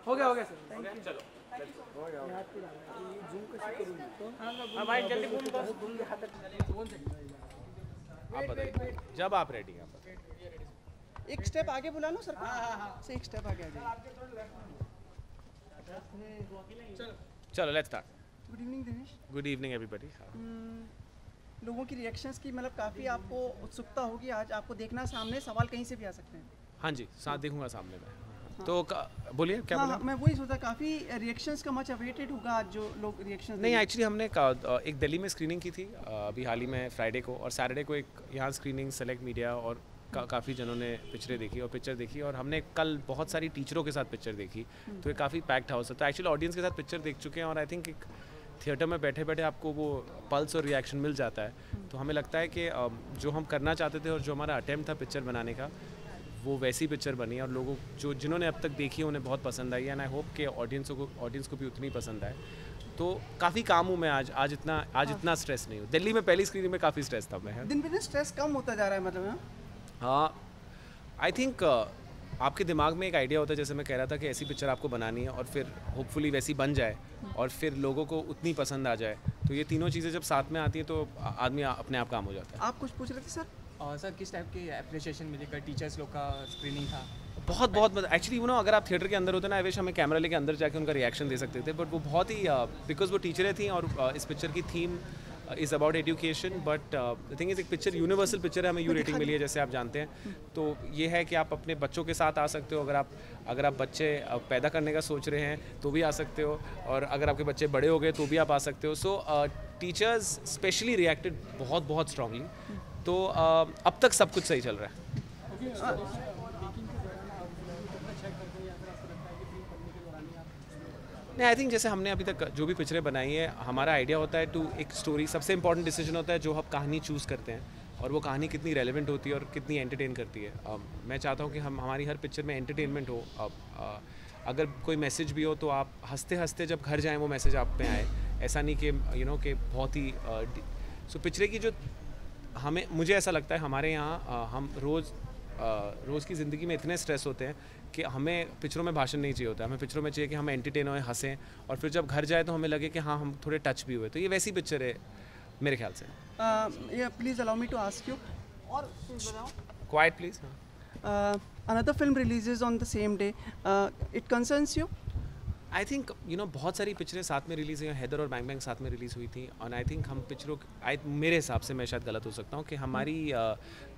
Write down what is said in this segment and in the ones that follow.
हो गया sir, thank you. चलो हाँ भाई जल्दी घूम कर आप बताइए जब आप रेडी हैं। एक स्टेप आगे बुला लो सर। से एक स्टेप आगे आ जाइए। चलो let's start. Good evening Dinesh. Good evening everybody. लोगों की रिएक्शंस की मतलब काफ़ी आपको उत्सुकता होगी, आज आपको देखना सामने, सवाल कहीं से भी आ सकते हैं। हाँ जी, साथ देखूंगा सामने में। तो बोलिए क्या बोला? मैं वही सोचा काफ़ी रिएक्शंस का मच अवेटेड होगा आज जो लोग रिएक्शंस। नहीं, एक्चुअली हमने एक दिल्ली में स्क्रीनिंग की थी अभी हाल ही में फ्राइडे को, और सैटरडे को एक यहाँ स्क्रीनिंग सेलेक्ट मीडिया और काफ़ी जनों ने पिक्चरें देखी और पिक्चर देखी, और हमने कल बहुत सारी टीचरों के साथ पिक्चर देखी, तो ये काफ़ी पैक्ड हाउस है। तो एक्चुअली ऑडियंस के साथ पिक्चर देख चुके हैं, और आई थिंक एक थिएटर में बैठे बैठे आपको वो पल्स और रिएक्शन मिल जाता है। तो हमें लगता है कि जो हम करना चाहते थे और जो हमारा अटेम्प्ट था पिक्चर बनाने का, वो वैसी पिक्चर बनी है, और लोगों जिन्होंने अब तक देखी है उन्हें बहुत पसंद आई है, एंड आई होप कि ऑडियंस को भी उतनी पसंद आए। तो काफ़ी काम हूँ मैं आज इतना स्ट्रेस नहीं हूँ। दिल्ली में पहली स्क्रीनिंग में काफ़ी स्ट्रेस था मैं। दिन पे दिन स्ट्रेस कम होता जा रहा है मतलब। हाँ, आई थिंक आपके दिमाग में एक आइडिया होता है, जैसे मैं कह रहा था कि ऐसी पिक्चर आपको बनानी है और फिर होपफुली वैसी बन जाए और फिर लोगों को उतनी पसंद आ जाए। तो ये तीनों चीज़ें जब साथ में आती हैं तो आदमी अपने आप काम हो जाता है। आप कुछ पूछ रहे थे सर? सर किस टाइप की अप्रिशिएशन मिली? टीचर्स लोग का स्क्रीनिंग था बहुत एक्चुअली अगर आप थिएटर के अंदर होते ना, आई विश हमें कैमरा लेके अंदर जाके उनका रिएक्शन दे सकते थे, बट वो बहुत ही बिकॉज वो टीचरें थी और इस पिक्चर की theme is about education, but the thing is एक पिक्चर यूनिवर्सल पिक्चर है, हमें यू रेटिंग मिली है जैसे आप जानते हैं। तो ये है कि आप अपने बच्चों के साथ आ सकते हो, अगर आप बच्चे पैदा करने का सोच रहे हैं तो भी आ सकते हो, और अगर आपके बच्चे बड़े हो गए तो भी आप आ सकते हो। सो टीचर्स स्पेशली रिएक्टेड बहुत स्ट्रांगली। तो अब तक सब कुछ सही चल रहा है। नहीं, आई थिंक जैसे हमने अभी तक जो भी पिक्चरें बनाई है, हमारा आइडिया होता है टू एक स्टोरी, सबसे इंपॉर्टेंट डिसीजन होता है जो हम कहानी चूज़ करते हैं और वो कहानी कितनी रेलेवेंट होती है और कितनी एंटरटेन करती है। मैं चाहता हूँ कि हमारी हर पिक्चर में एंटरटेनमेंट हो। अगर कोई मैसेज भी हो तो आप हंसते हंसते जब घर जाएँ वो मैसेज आप पे आए, ऐसा नहीं कि कि बहुत ही सो पिक्चरें की जो मुझे ऐसा लगता है हमारे यहाँ हम रोज़ की ज़िंदगी में इतने स्ट्रेस होते हैं कि हमें पिक्चरों में भाषण नहीं चाहिए होता, हमें पिक्चरों में चाहिए कि हम एंटरटेन हों, हंसें, और फिर जब घर जाए तो हमें लगे कि हाँ हम थोड़े टच भी हुए। तो ये वैसी पिक्चर है मेरे ख्याल से। Please allow me to ask you, और quiet please. Another film releases on the same day, it concerns you? I think बहुत सारी पिक्चरें साथ में रिलीज़ हुई हैं। हैदर और बैंग बैंग साथ में रिलीज़ हुई थी, और आई थिंक हम पिक्चरों मेरे हिसाब से, मैं शायद गलत हो सकता हूँ, कि हमारी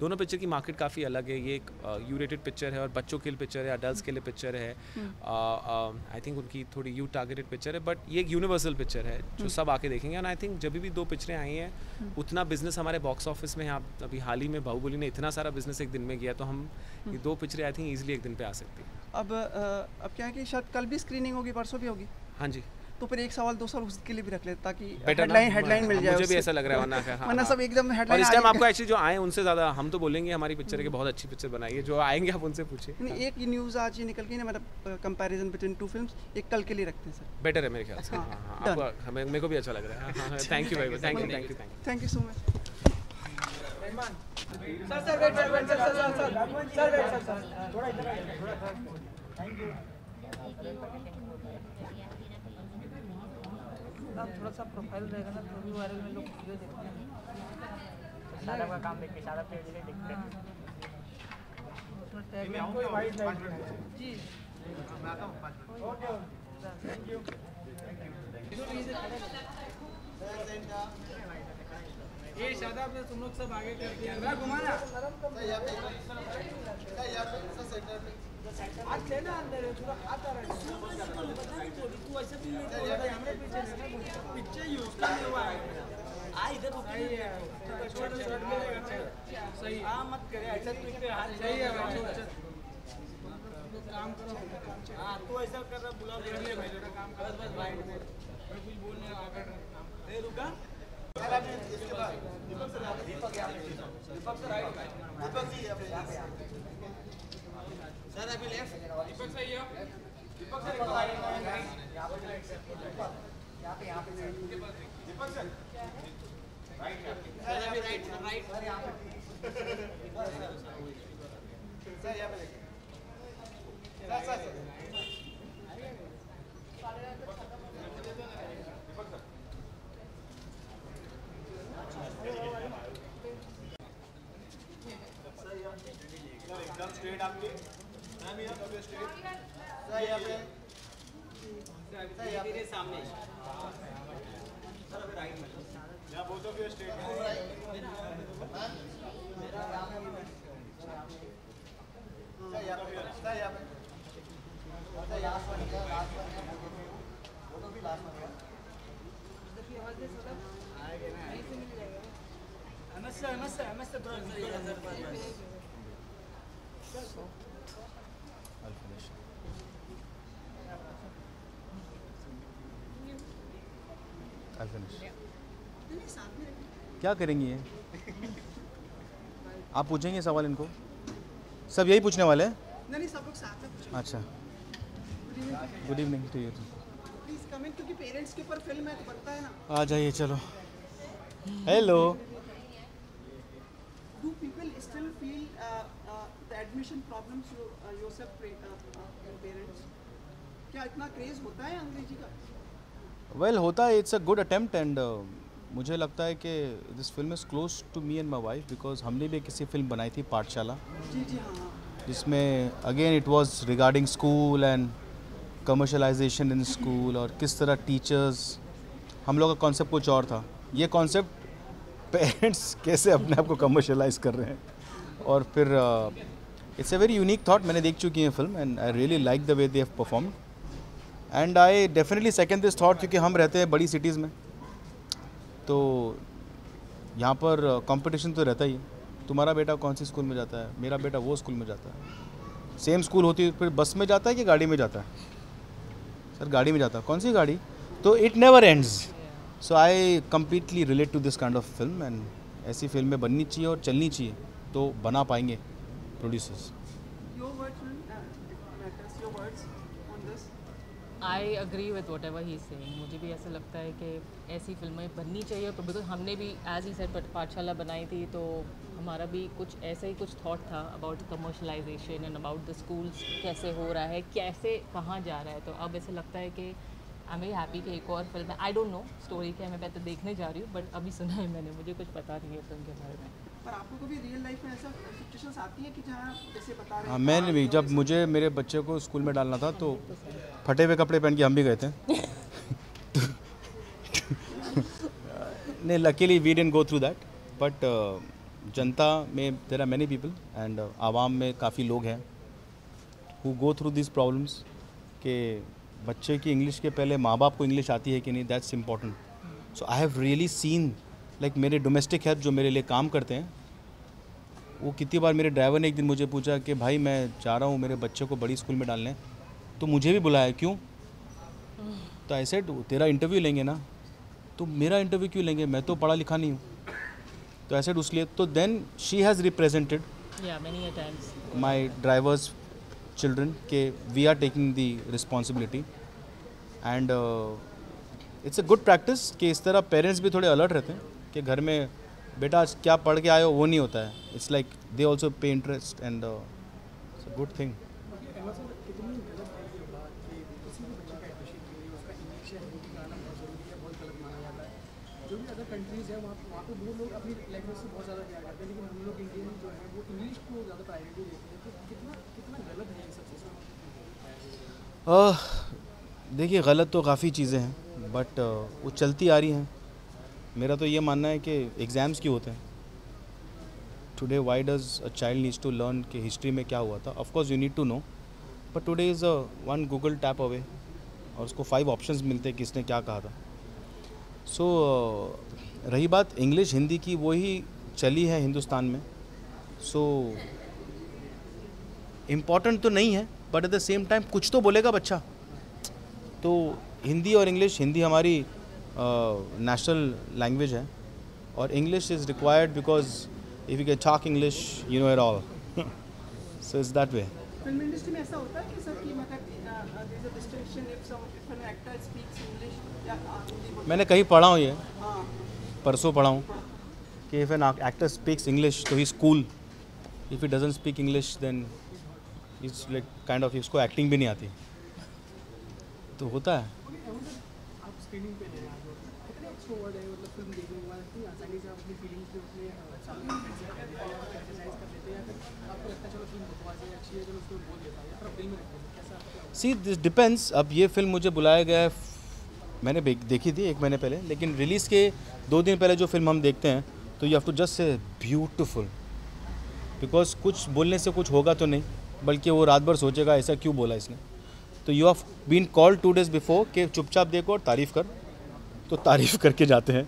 दोनों पिक्चर की मार्केट काफ़ी अलग है। ये एक यू रेटेड पिक्चर है और बच्चों के लिए पिक्चर है, अडल्ट्स के लिए पिक्चर है। आई थिंक उनकी थोड़ी यू टारगेटेड पिक्चर है, बट ये एक यूनिवर्सल पिक्चर है जो सब आके देखेंगे। और आई थिंक जब भी दो पिक्चरें आई हैं उतना बिजनेस हमारे बॉक्स ऑफिस में है। अभी हाल ही में बाहुबली ने इतना सारा बिजनेस एक दिन में किया, तो हम ये दो पिक्चरें आई थिंक ईजिली एक दिन पे आ सकती है। अब क्या है कि शायद कल भी स्क्रीनिंग होगी, परसों भी होगी। हाँ जी। तो फिर एक सवाल 2 साल उसके लिए भी रख लेते ताकि हेडलाइन मिल जाए। मुझे भी ऐसा लग रहा है, वरना सब एकदम हेडलाइन। और इस टाइम आपको एक्चुअली जो आए उनसे ज़्यादा हम तो बोलेंगे हमारी पिक्चर है कि बहुत अच्छी पिक्चर बनाई है, जो आएंगे आप उनसे पूछिए। एक न्यूज़ आज ही निकल गई ना, मतलब कंपैरिजन बिटवीन 2 फिल्म्स, एक कल के लिए रखते हैं सर। बेटर है मेरे ख्याल से। आपको मेरे को भी अच्छा लग रहा है। थैंक यू भाई, थैंक यू सो मच। थोड़ा सा प्रोफाइल रहेगा ना, तो भी वायरल में लोग वीडियो देखते हैं। शादाब का काम देख के शादाब के वीडियो देखते हैं। उसमें टैग में कोई वाइट लाइट जी मैं आता हूं 5 मिनट। Okay thank you. ये शादाब ने तुम लोग सब आगे कर दिया, घुमाना हाथ लेना अंदर है, पूरा हाथ आ रहा है। तू ऐसे भी हमरे पीछे पिक्चर यूज करने हुआ है। आ इधर सही है, छोटा शॉट मिलेगा सही। हां मत करे ऐसा, तू इतने हाथ सही है भाई, काम करो। हां तू ऐसा कर रहा, बुला ले भाई, थोड़ा काम कर बस राइट में, मैं कुछ बोल नहीं रहा, आगे ए रुका। इसके बाद दीपक सर राइट, दीपक जी यहां पे सर अभी लेफ्ट, दीपक सही है, दीपक सर यहां पे दीपक सर राइट, सर अभी राइट सर यहां पे सर यहां पे देखिए सर I'll finish. क्या करेंगी ये? आप पूछेंगे सवाल इनको? सब यही पूछने वाले हैं? नहीं सब लोग साथ में पूछेंगे। अच्छा, good evening to you. Please comment, क्योंकि पेरेंट्स के ऊपर फिल्म है तो बनता है ना। आ जाइए, चलो। Hello. Do people still feel the admission problems yourself parents? क्या इतना क्रेज होता है अंग्रेजी का? वेल होता है, it's a good attempt and मुझे लगता है कि this film is close to me and my wife because हमने भी किसी फिल्म बनाई थी पाठशाला, जी जी हाँ। जिसमें again it was regarding school and commercialisation in school और किस तरह टीचर्स, हम लोग का कॉन्सेप्ट कुछ और था। ये कॉन्सेप्ट पेरेंट्स कैसे अपने आप को कमर्शलाइज कर रहे हैं और फिर it's a very unique thought. मैंने देख चुकी है film and I really like the way they have performed and I definitely second this thought, क्योंकि हम रहते हैं बड़ी सिटीज़ में तो यहाँ पर कंपटीशन तो रहता ही है। तुम्हारा बेटा कौन सी स्कूल में जाता है, मेरा बेटा वो स्कूल में जाता है, सेम स्कूल होती है, फिर बस में जाता है कि गाड़ी में जाता है? सर गाड़ी में जाता है। कौन सी गाड़ी? तो it never ends. So I completely relate to this kind of film and ऐसी फिल्में बननी चाहिए और चलनी चाहिए तो बना पाएंगे producers. Your words matters. Your words on this. I agree with what ever he is saying. मुझे भी ऐसा लगता है कि ऐसी फिल्में बननी चाहिए, तो बिकॉज हमने भी एज ही सेड पाठशाला बनाई थी तो हमारा भी कुछ ऐसा ही कुछ थॉट था about commercialisation and about the schools, कैसे हो रहा है, कैसे कहाँ जा रहा है। तो अब ऐसा लगता है कि आई एम वेरी हैप्पी कि एक और फिल्म है। आई डोंट नो स्टोरी क्या है, मैं तो देखने जा रही हूँ, बट अभी सुना है मैंने, मुझे कुछ पता नहीं है फिल्म के बारे में। पर आपको कभी रियल लाइफ में ऐसा सिचुएशंस आती है कि जहाँ जैसे बता रहे हाँ, मैंने भी जब मुझे मेरे बच्चे को स्कूल में डालना था तो फटे हुए कपड़े पहन के हम भी गए थे। नहीं, luckily we didn't go through that, but जनता में there are many people and आवाम में काफ़ी लोग हैं who go through this problems कि बच्चे की इंग्लिश के पहले माँ बाप को इंग्लिश आती है कि नहीं, that's important. So I have really seen like मेरे डोमेस्टिक हेल्प जो मेरे लिए काम करते हैं, वो कितनी बार मेरे ड्राइवर ने एक दिन मुझे पूछा कि भाई मैं जा रहा हूँ मेरे बच्चे को बड़ी स्कूल में डालने, तो मुझे भी बुलाया, क्यों? तो ऐसे तेरा इंटरव्यू लेंगे ना, तो मेरा इंटरव्यू क्यों लेंगे, मैं तो पढ़ा लिखा नहीं हूँ। तो ऐसे उसलिए तो then she has represented my drivers children के we are taking the responsibility and it's a good practice कि इस तरह पेरेंट्स भी थोड़े अलर्ट रहते हैं कि घर में बेटा आज क्या पढ़ के आए हो, वो नहीं होता है। इट्स लाइक दे ऑल्सो पे interest and it's a good thing. जो भी अदर कंट्रीज़ है वहाँ पे वो लोग अपनी लैंग्वेज से बहुत ज़्यादा प्यार करते हैं, लेकिन हम लोग इंडियन जो है वो इंग्लिश को ज़्यादा प्रायोरिटी देते हैं। तो कितना गलत है ये सब चीज़ें? देखिए, गलत तो काफ़ी चीज़ें हैं बट वो चलती आ रही हैं। मेरा तो ये मानना है कि एग्ज़ाम्स क्यों होते हैं? Today why does a child needs to learn कि हिस्ट्री में क्या हुआ था? Of course you need to know, but today is one Google tap away और उसको 5 ऑप्शंस मिलते हैं किसने क्या कहा था। सो रही बात इंग्लिश हिंदी की, वही चली है हिंदुस्तान में। सो इम्पॉर्टेंट तो नहीं है but at the same time कुछ तो बोलेगा बच्चा। तो हिंदी और इंग्लिश, हिंदी हमारी नेशनल लैंग्वेज है और English is required because if you can talk English you know it all. So it's that way. Film industry में ऐसा होता है कि सर कि मतलब there is a distinction if an actor speaks English या हिंदी? मैंने कहीं पढ़ा हूँ ये, हाँ परसों पढ़ा हूँ कि if an actor speaks English तो he is cool, if he doesn't speak English then it's like kind of, इसको एक्टिंग भी नहीं आती। तो होता है। आप स्क्रीनिंग पे नहीं आ रहे कितने एक्सट्रोवर्ट है, मतलब फिल्म देखने के बाद इतनी आसानी से आप अपनी फीलिंग्स पे अपने सामने एक्सरसाइज कर लेते हैं, या फिर आपको लगता है चलो फिल्म बकवास है, अच्छी है, चलो उसको बोल देता हूँ, या फिर आप दिल में रखते हैं, कैसा आपका? See this depends. अब ये फिल्म मुझे बुलाया गया है, मैंने देखी थी 1 महीने पहले, लेकिन रिलीज़ के 2 दिन पहले जो फिल्म हम देखते हैं तो you have to just say beautiful, because कुछ बोलने से कुछ होगा तो नहीं, बल्कि वो रात भर सोचेगा ऐसा क्यों बोला इसने। तो you have been called 2 days before कि चुपचाप देखो और तारीफ़ कर, तो तारीफ़ करके जाते हैं।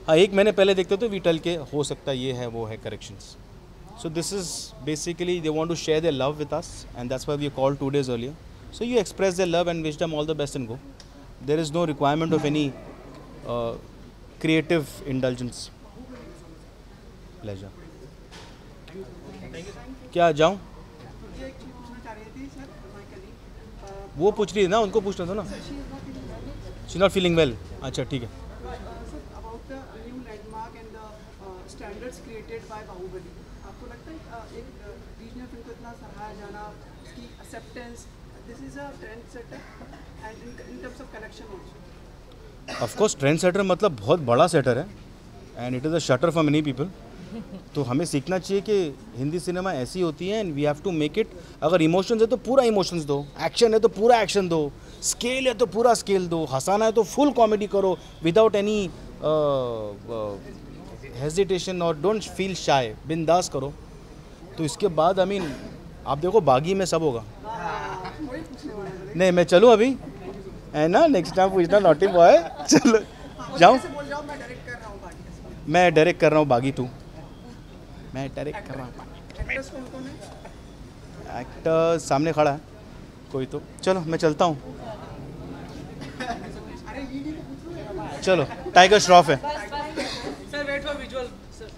हाँ, 1 महीने पहले देखते तो वी टेल के हो सकता है ये है वो है corrections. So this is basically they want to share their love with us, and that's why we called 2 days earlier. So you express their love and wish them all the best and go. There is no requirement of any creative indulgence. Pleasure. क्या जाऊँ? मुझे एक चीज़ पूछना चाह रही थी sir, my colleague, वो पूछ रही है ना, उनको पूछना था ना। She's not feeling well. अच्छा ठीक है। Sir about the new landmark and the standards created by Baahubali, आपको लगता है एक रीजनल फिल्म को इतना सराहा जाना, उसकी acceptance, this is a trend setter and in terms of collection also? Of course trend setter मतलब बहुत बड़ा सेटर है, and it is a shutter for many people. तो हमें सीखना चाहिए कि हिंदी सिनेमा ऐसी होती है, and we have to make it. अगर इमोशंस है तो पूरा इमोशंस दो, एक्शन है तो पूरा एक्शन दो, स्केल है तो पूरा स्केल दो, हंसाना है तो फुल कॉमेडी करो विदाउट एनी हेजिटेशन, और डोंट फील शाय, बिंदास करो। तो इसके बाद आई मीन आप देखो बागी में सब होगा। नहीं मैं चलूँ अभी, है ना, नेक्स्ट टाइम पूछना नॉटी बॉय। चलो जाऊँ, बोल जाओ मैं डायरेक्ट कर रहा हूँ बाकी, मैं डायरेक्ट कर रहा हूँ बागी 2, मैं डायरेक्ट कर रहा हूँ। एक्टर्स कौन कौन है? एक्टर सामने खड़ा है कोई, तो चलो मैं चलता हूँ। चलो टाइगर श्रॉफ है। Sir wait for visual sir.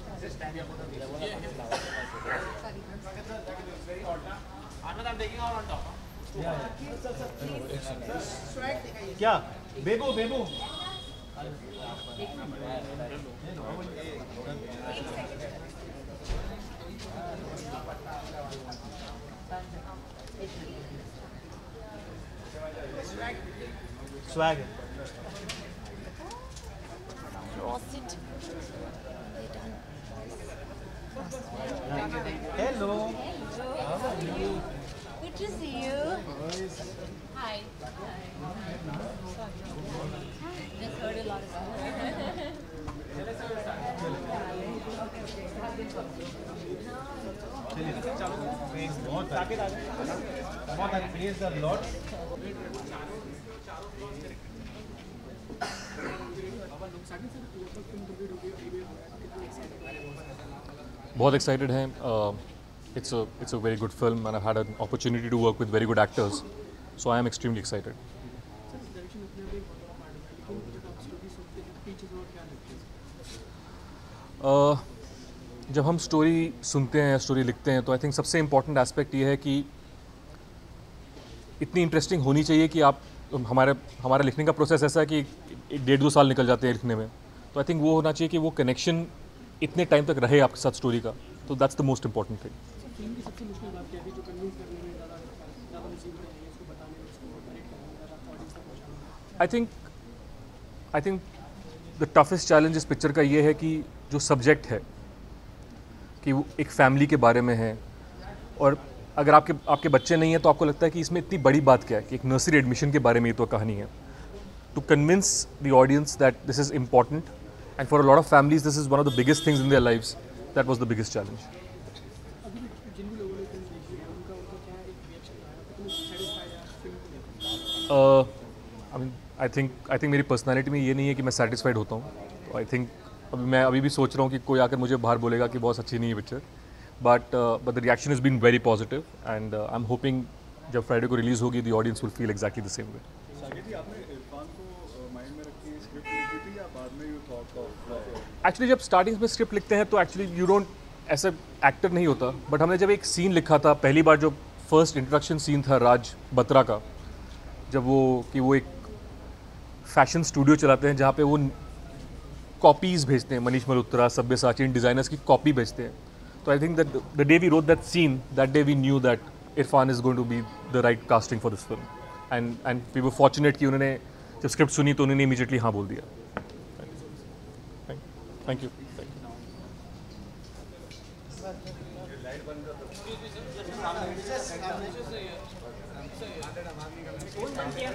क्या बेबू बेबू स्वैग है। Hello, Good to see you. Hi. Just heard a lot about बहुत एक्साइटेड हैं। It's a very good film and I've had an opportunity to work with very good actors, so I am extremely excited. जब हम story सुनते हैं, story लिखते हैं, तो I think सबसे इम्पॉर्टेंट एस्पेक्ट ये है कि इतनी इंटरेस्टिंग होनी चाहिए कि आप हमारा लिखने का प्रोसेस ऐसा है कि 1.5-2 साल निकल जाते हैं लिखने में। तो आई थिंक वो होना चाहिए कि वो कनेक्शन इतने टाइम तक रहे आपके साथ स्टोरी का, तो that's the most important thing. Film की सबसे मुश्किल बात क्या है जो कन्विंस करने में ज़्यादा मुसीबत है, उसको बताने में, उसको कनेक्ट करने में, ज़्यादा ऑडियंस तक पहुंचाने में? I think the toughest challenge इस पिक्चर का ये है कि जो सब्जेक्ट है कि वो एक फैमिली के बारे में है, और अगर आपके बच्चे नहीं हैं तो आपको लगता है कि इसमें इतनी बड़ी बात क्या है कि एक नर्सरी एडमिशन के बारे में ये तो कहानी है। To convince the audience that this is important, and for a lot of families this is one of the biggest things in their lives, that was the biggest challenge. जिन भी लोगों ने फिल्म देखी है उनका क्या एक रिएक्शन आया, कितने सेटिस्फाइड है फिल्म को लेकर? आई थिंक मेरी पर्सनालिटी में ये नहीं है कि मैं सेटिस्फाइड होता हूँ। तो आई थिंक मैं अभी भी सोच रहा हूँ कि कोई आकर मुझे बाहर बोलेगा कि बहुत अच्छी नहीं है picture, but the reaction is been very positive, and I am hoping जब फ्राइडे को रिलीज़ होगी the audience will feel exactly the same way. Actually जब स्टार्टिंग में स्क्रिप्ट लिखते हैं तो एक्चुअली यू डोंट, ऐसा एक्टर नहीं होता, बट हमने जब एक सीन लिखा था पहली बार, जो फर्स्ट इंट्रोडक्शन सीन था राज बत्रा का, जब वो एक फैशन स्टूडियो चलाते हैं जहाँ पे वो कॉपीज़ भेजते हैं, मनीष मल्होत्रा, सब्यसाची, इन डिज़ाइनर्स की कॉपी भेजते हैं। तो I think that the day we wrote that scene, that day we knew that Irrfan is going to be the right casting for this film. And we were fortunate कि उन्होंने जब स्क्रिप्ट सुनी तो उन्होंने इमीडिएटली हाँ बोल दिया. Thank you. फोन बंद किया.